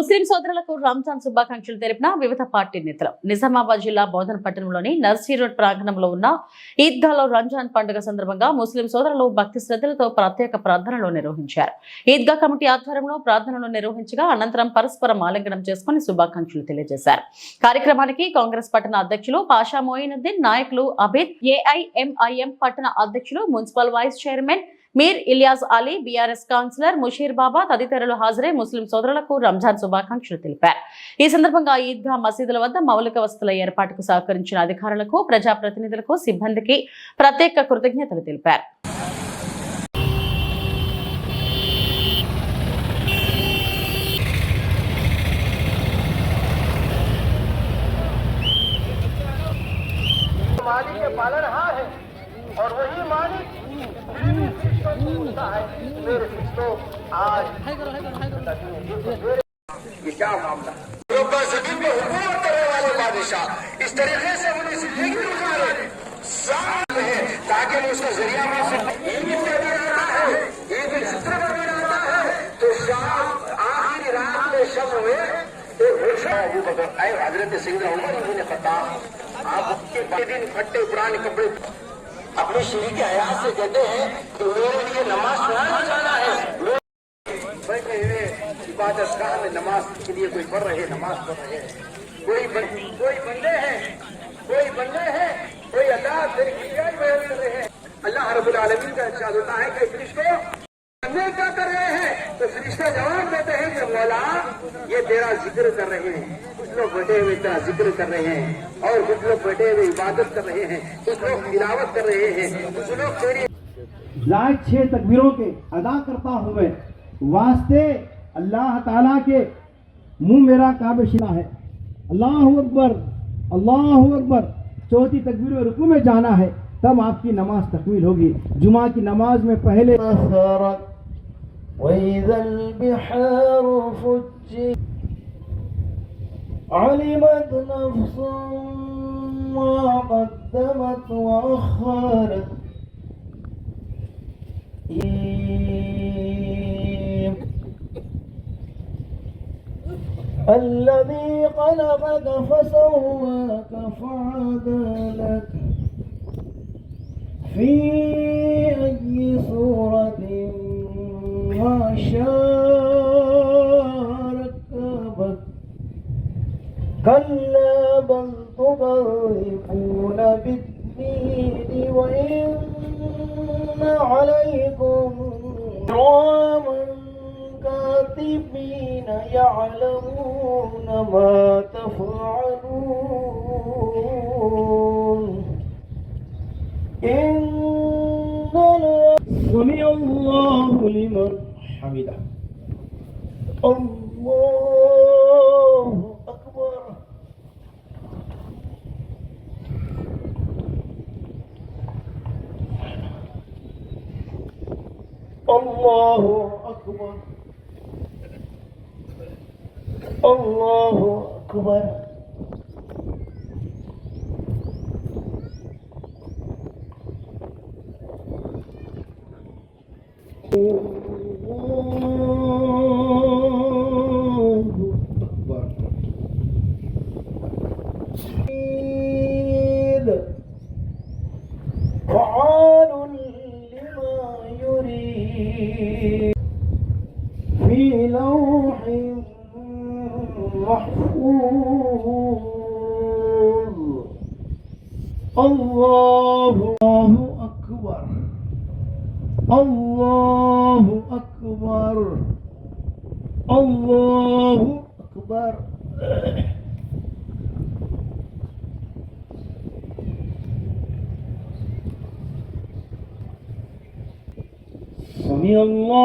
ముస్లిం సోదరులకు రంజాన్ శుభాకాంక్షలు తెలిపిన వివిధ పార్టీ నేతలు నిజామాబాద్ జిల్లా బోధన పట్టణంలోని నర్సీ రోడ్ ప్రాంగణంలో ఉన్న ఈద్గాలో రంజాన్ పండుగ సందర్భంగా ముస్లిం సోదరులు భక్తి శ్రద్ధలతో ప్రత్యేక ప్రార్థనలు నిర్వహించారు. ఈద్గా కమిటీ ఆధ్వర్యంలో ప్రార్థనలు నిర్వహించగా అనంతరం పరస్పరం ఆలింగనం చేసుకుని శుభాకాంక్షలు తెలియజేశారు. కార్యక్రమానికి కాంగ్రెస్ పట్టణ అధ్యక్షులు పాషా మోయినుద్దీన్, నాయకులు అబీద్, ఏఐఎంఐఎం పట్టణ అధ్యక్షులు, మున్సిపల్ వైస్ చైర్మన్ మీర్ ఇలియాస్ అలీ, బీఆర్ఎస్ కౌన్సిలర్ ముషీర్ బాబా తదితరులు హాజరై ముస్లిం సోదరులకు రంజాన్ శుభాకాంక్షలు తెలిపారు. ఈ సందర్భంగా ఈద్గా మసీదుల వద్ద మౌలిక వసతుల ఏర్పాటుకు సహకరించిన అధికారులకు, ప్రజాప్రతినిధులకు, సిబ్బందికి ప్రత్యేక కృతజ్ఞతలు తెలిపారు. और वही मालिक मेरे फिक्सो आज ये क्या मामला जमीन में हुकूमत करने वाले बादशाह इस तरीके से उन्हें जिंदगी गुजारे है ताकि उसका जरिया में तो शाम आखिरी रात में शब हुए हजरत सैयदना उमर इब्न खत्ताब आप के दिन फटे पुराने कपड़े अपने शरीर के हयात से कहते हैं कि मेरे लिए नमाज पढ़ाना जाना है। बैठे हुए इबादत गाह में नमाज के लिए कोई पढ़ रहे, नमाज पढ़ रहे हैं, कोई बंदे हैं, कोई अल्लाह तेरी किताब बयान कर रहे हैं। अल्लाह रब्बुल आलमीन का इरशाद होता है कि फरिश्तों बंदे क्या कर रहे हैं, तो फरिश्ते जवाब देते हैं कि मौला ये तेरा जिक्र कर रहे हैं। कुछ लोग बैठे हुए तेरा जिक्र कर रहे हैं और कुछ लोग बैठे हुए इबादत कर रहे हैं, कुछ लोग तिलावत कर रहे हैं, कुछ लोग तेरी जायद 6 तकबीरों के अदा करता हूँ मैं वास्ते अल्लाह ताला के मुंह मेरा काबिशिना है। अल्लाहु अकबर, अल्लाहु अकबर। चौथी तकबीर में रुकू में जाना है, तब आपकी नमाज तकमील होगी। जुमा की नमाज में पहले वइज़ल बिहारु फुज्जिरत अलिमत नफ्सुम मा क़द्दमत व अख़रत الذي خلقك فسواك فعدلك في أي صورة ما شاء ركبك كلا بل تكذبون بالدين وإن عليكم كراما كاتبين يعلمون ما تفعلون سمع الله لمن حمده الله أكبر الله أكبر الله أكبر فعال لما يريد في لوح محفوظ الله أكبر الله أكبر الله أكبر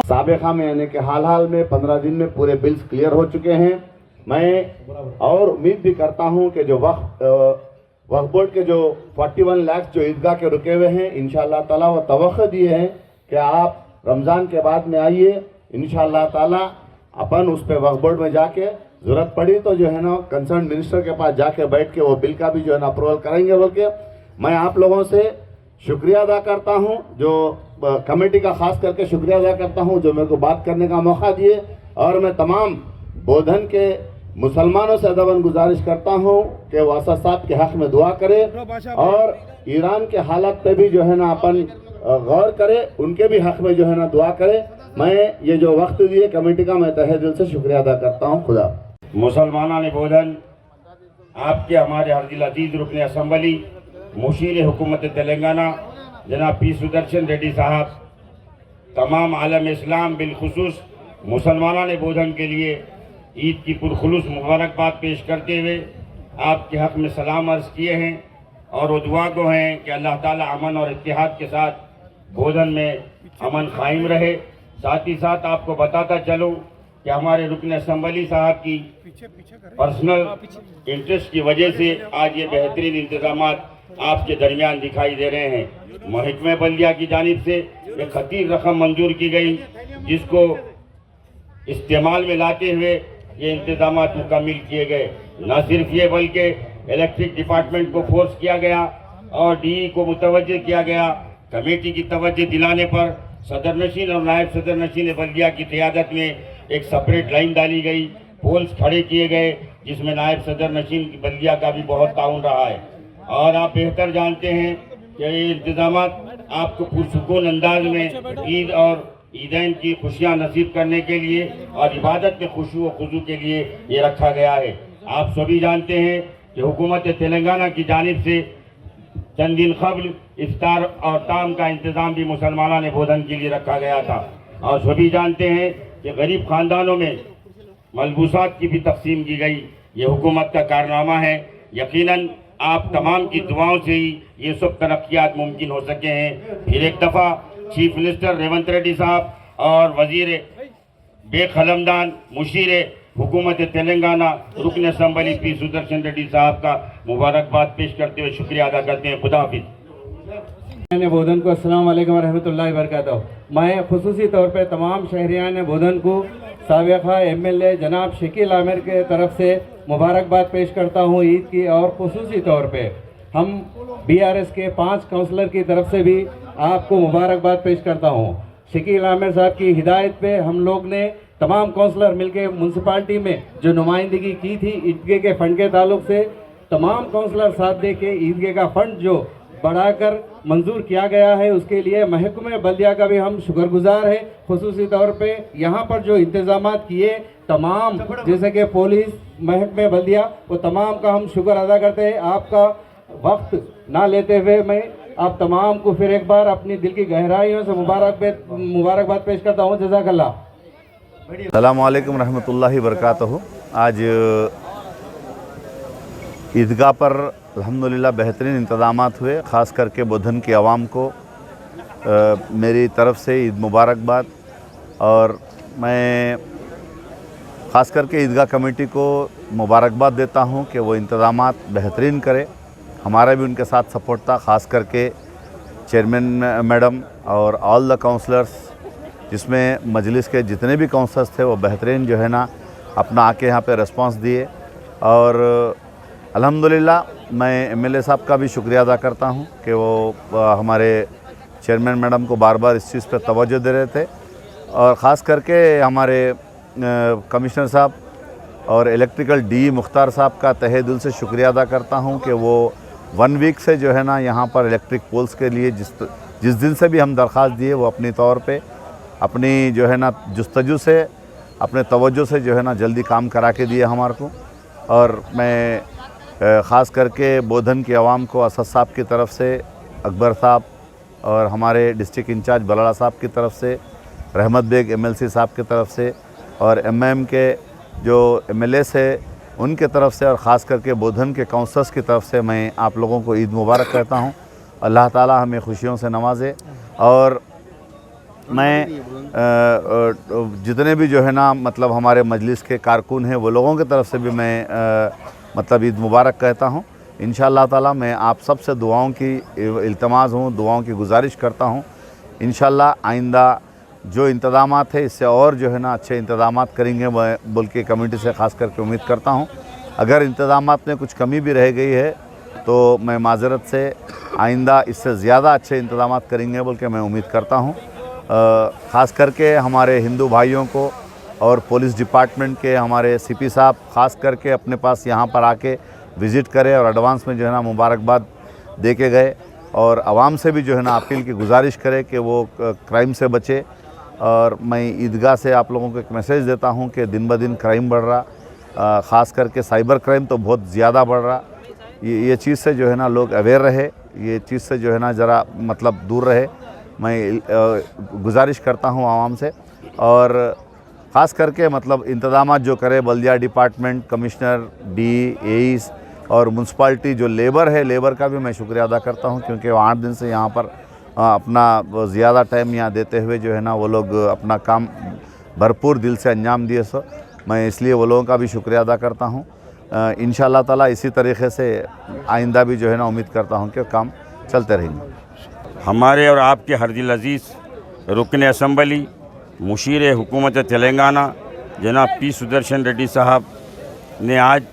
साबिक़ा में यानी कि हाल में 15 दिन में पूरे बिल्स क्लियर हो चुके हैं। मैं और उम्मीद भी करता हूं कि जो वक्फ बोर्ड के जो 41 लाख जो ईदगाह के रुके हुए हैं, इंशाअल्लाह ताला वो तवक्को दिए हैं कि आप रमज़ान के बाद में आइए, इंशाअल्लाह ताला अपन उस पर वक्फ बोर्ड में जाके ज़रूरत पड़ी तो जो है ना कंसर्न मिनिस्टर के पास जाके बैठ के वो बिल का भी जो है ना अप्रूवल करेंगे बोल के मैं आप लोगों से शुक्रिया अदा करता हूं, जो कमेटी का खास करके शुक्रिया अदा करता हूं जो मेरे को बात करने का मौका दिए। और मैं तमाम बोधन के मुसलमानों से अदबन गुजारिश करता हूँ कि वो असद साहब के हक में दुआ करे और ईरान के हालात पे भी जो है ना अपन गौर करे, उनके भी हक में जो है ना दुआ करे। मैं ये जो वक्त दिए कमेटी का मैं तहे दिल से शुक्रिया अदा करता हूँ। खुदा मुसलमाना ने बोधन आपके हमारे हरदिल अजीज रुकन असम्बली मुशीर हुकूमत तेलंगाना जनाब पी सुदर्शन रेड्डी साहब, तमाम आलम इस्लाम बिलखुसूस मुसलमाना ने बोधन के लिए ईद की पुरखुलूस मुबारकबाद पेश करते हुए आपके हक़ में सलाम अर्ज़ किए हैं और वो दुआ को हैं कि अल्लाह ताला अमन और इत्तेहाद के साथ बोधन में अमन कायम रहे। साथ ही साथ आपको बताता चलूँ कि हमारे रुकन असम्बली साहब की पर्सनल इंटरेस्ट की वजह से आज ये बेहतरीन इंतजाम आपके दरमियान दिखाई दे रहे हैं। महकमे बल्दिया की जानिब से एक खतीर रकम मंजूर की गई, जिसको इस्तेमाल में लाते हुए ये इंतजाम मुकम्मिल किए गए। न सिर्फ ये बल्कि इलेक्ट्रिक डिपार्टमेंट को फोर्स किया गया और डीई को मुतवज्जे किया गया। कमेटी की तवज्जो दिलाने पर सदर नशीन और नायब सदर नशीन बल्दिया की क़ियादत में एक सेपरेट लाइन डाली गई, पोल्स खड़े किए गए, जिसमें नायब सदर नशीन की बल्दिया का भी बहुत ताउन रहा है। और आप बेहतर जानते हैं कि ये इंतजाम आपको पुरसुकून अंदाज में ईद और ईदैन की खुशियाँ नसीब करने के लिए और इबादत में खुशू व खुजू के लिए ये रखा गया है। आप सभी जानते हैं कि हुकूमत तेलंगाना की जानिब से चंद दिन कबल इफ्तार और ताम का इंतज़ाम भी मुसलमाना ने बोधन के लिए रखा गया था। और सभी जानते हैं कि गरीब ख़ानदानों में मलबूसात की भी तकसीम की गई। ये हुकूमत का कारनामा है। यकीनन आप तमाम की दुआओं से ही ये सब तरक्यात मुमकिन हो सके हैं। फिर एक दफ़ा चीफ मिनिस्टर रेवंत रेड्डी साहब और वज़ीर बेखलमदान मुशीर हुकूमत तेलंगाना रुकन असम्बली पी सुदर्शन रेड्डी साहब का मुबारकबाद पेश करते हुए शुक्रिया अदा करते हैं। खुदा हाफिज़। बोधन को अस्सलाम वालेकुम रहमतुल्लाहि वबरकातुहू। मैं खुसूसी तौर पे तमाम शहरियान बोधन को साबिक़ा MLA जनाब शकील आमिर के तरफ से मुबारकबाद पेश करता हूँ ईद की, और खुसूसी तौर पे हम BRS के 5 काउंसलर की तरफ से भी आपको मुबारकबाद पेश करता हूँ। शकील आमिर साहब की हिदायत पे हम लोग ने तमाम काउंसलर मिलके म्यूनसिपाल्टी में जो नुमाइंदगी की थी ईदगाह के फ़ंड के ताल्लुक से, तमाम काउंसलर साथ दे के ईदगाह का फ़ंड जो बढ़ाकर मंजूर किया गया है उसके लिए महकमे बल्दिया का भी हम शुक्रगुजार है। खुसूसी तौर पे यहाँ पर जो इंतज़ामात किए तमाम, जैसे कि पुलिस महकमे बल्दिया, वो तमाम का हम शुक्र अदा करते हैं। आपका वक्त ना लेते हुए मैं आप तमाम को फिर एक बार अपनी दिल की गहराइयों से मुबारकबाद पेश करता हूँ। जज़ाकल्लाह। अस्सलामु अलैकुम रहमतुल्लाहि वबरकातुहू। आज ईदगाह पर अल्हम्दुलिल्लाह बेहतरीन इंतज़ामात हुए। ख़ास करके बोधन की आवाम को मेरी तरफ़ से ईद मुबारकबाद। और मैं ख़ास करके ईदगाह कमेटी को मुबारकबाद देता हूँ कि वो इंतज़ामात बेहतरीन करे। हमारा भी उनके साथ सपोर्ट था, ख़ास करके चेयरमैन मैडम और ऑल द काउंसलर्स, जिसमें मजलिस के जितने भी काउंसलर्स थे वो बेहतरीन जो है ना अपना आके यहाँ पे रिस्पांस दिए। और अल्हम्दुलिल्लाह मैं MLA साहब का भी शुक्रिया अदा करता हूँ कि वो हमारे चेयरमैन मैडम को बार बार इस चीज़ पे तवज्जो दे रहे थे। और ख़ास करके हमारे कमिश्नर साहब और इलेक्ट्रिकल DE मुख्तार साहब का तहे दिल से शुक्रिया अदा करता हूँ कि वो 1 वीक से जो है ना यहाँ पर इलेक्ट्रिक पोल्स के लिए जिस दिन से भी हम दरख्वास्त दिए वो अपनी तौर पे अपनी जो है ना जुस्तजू से अपने तवज्जो से जो है ना जल्दी काम करा के दिए हमारे को। और मैं ख़ास करके बोधन की आवाम को असद साहब की तरफ से, अकबर साहब और हमारे डिस्ट्रिक्ट इंचार्ज बलाला साहब की तरफ से, रहमत बेग MLC साहब की तरफ से और MM के जो MLAs है उनके तरफ से, और ख़ास करके बोधन के काउंसलर्स की तरफ से मैं आप लोगों को ईद मुबारक कहता हूँ। अल्लाह ताला हमें खुशियों से नवाजे। और मैं जितने भी जो है ना मतलब हमारे मजलिस के कारकुन हैं वो लोगों की तरफ से भी मैं मतलब ईद मुबारक कहता हूँ। इंशाअल्लाह ताला मैं आप सब से दुआओं की इल्तमास हूँ, दुआओं की गुजारिश करता हूँ। इंशाअल्लाह आइंदा जो इंतज़ामात है इससे और जो है ना अच्छे इंतज़ामात करेंगे बोल के कमेटी से ख़ास करके उम्मीद करता हूँ। अगर इंतज़ामात में कुछ कमी भी रह गई है तो मैं माज़रत से आइंदा इससे ज़्यादा अच्छे इंतज़ामात करेंगे बोल के मैं उम्मीद करता हूँ। ख़ास करके हमारे हिंदू भाइयों को और पुलिस डिपार्टमेंट के हमारे सीपी साहब ख़ास करके अपने पास यहाँ पर आके विज़िट करे और एडवांस में जो है ना मुबारकबाद दे के गए, और आवाम से भी जो है ना अपील की गुजारिश करे कि वो क्राइम से बचे। और मैं ईदगाह से आप लोगों को एक मैसेज देता हूँ कि दिन ब दिन क्राइम बढ़ रहा, ख़ास करके साइबर क्राइम तो बहुत ज़्यादा बढ़ रहा। ये चीज़ से जो है ना लोग अवेयर रहे, ये चीज़ से जो है ना ज़रा मतलब दूर रहे, मैं गुजारिश करता हूँ आवाम से। और ख़ास करके मतलब इंतज़ामात जो करे बल्दिया डिपार्टमेंट, कमिश्नर, एईस और म्यूनसिपाल्टी जो लेबर है, लेबर का भी मैं शुक्रिया अदा करता हूँ, क्योंकि वो 8 दिन से यहाँ पर अपना ज़्यादा टाइम यहाँ देते हुए जो है ना वो लोग अपना काम भरपूर दिल से अंजाम दिए। सो मैं इसलिए वो लोगों का भी शुक्रिया अदा करता हूँ। इंशाअल्लाह ताला इसी तरीक़े से आइंदा भी जो है ना उम्मीद करता हूँ कि काम चलते रहेंगे। हमारे और आपके हरदिल अजीज़ रुकन असम्बली मुशीर हुकूमत तेलंगाना जनाब पी सुदर्शन रेड्डी साहब ने आज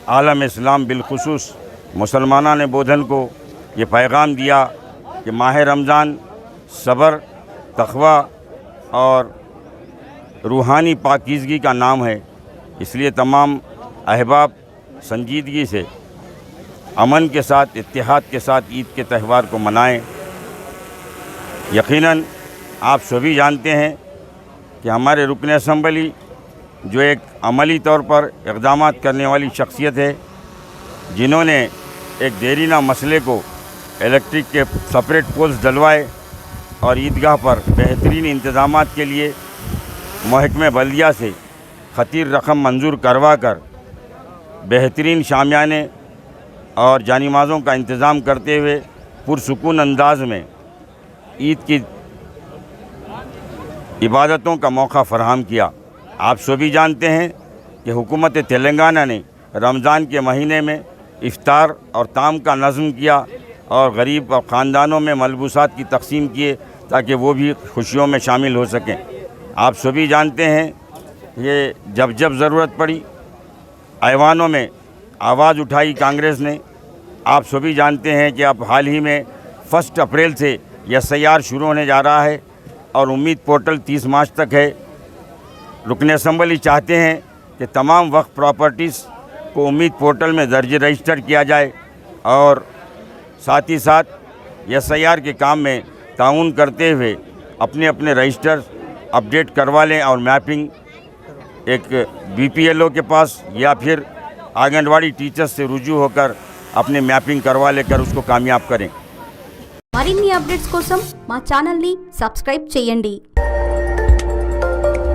आलम इस्लाम बिलखुसूस मुसलमानान बोधन को ये पैगाम दिया कि माह रमज़ान सब्र, तक़वा और रूहानी पाकीज़गी का नाम है, इसलिए तमाम अहबाब संजीदगी से अमन के साथ, इत्तेहाद के साथ ईद के त्यौहार को मनाएं। यकीनन आप सभी जानते हैं कि हमारे रुकन असम्बली जो एक अमली तौर पर इक़दाम करने वाली शख्सियत है, जिन्होंने एक देरीना मसले को इलेक्ट्रिक के सेपरेट पोल्स डलवाए और ईदगाह पर बेहतरीन इंतज़ामात के लिए महकमे बल्दिया से खतीर रकम मंजूर करवा कर बेहतरीन शामियाने और जानिमाज़ों का इंतज़ाम करते हुए पुरसुकून अंदाज में ईद की इबादतों का मौका फ़राहम किया। आप सभी जानते हैं कि हुकूमत तेलंगाना ने रमज़ान के महीने में इफ्तार और ताम का नज़्म किया और गरीब और ख़ानदानों में मलबूसात की तकसीम किए ताकि वो भी खुशियों में शामिल हो सकें। आप सभी जानते हैं ये जब जब ज़रूरत पड़ी ऐवानों में आवाज़ उठाई कांग्रेस ने। आप सभी जानते हैं कि अब हाल ही में 1 अप्रैल से SIR शुरू होने जा रहा है और उम्मीद पोर्टल 30 मार्च तक है। रुकन असम्बली चाहते हैं कि तमाम वक्फ प्रॉपर्टीज़ को उम्मीद पोर्टल में दर्ज रजिस्टर किया जाए और साथ ही साथ SIR के काम में ताउन करते हुए अपने अपने रजिस्टर अपडेट करवा लें और मैपिंग एक BPLO के पास या फिर आंगनवाड़ी टीचर्स से रुजू होकर अपने मैपिंग करवा लेकर उसको कामयाब करें। మరిన్ని అప్డేట్స్ కోసం మా ఛానల్ ని సబ్స్క్రైబ్ చేయండి।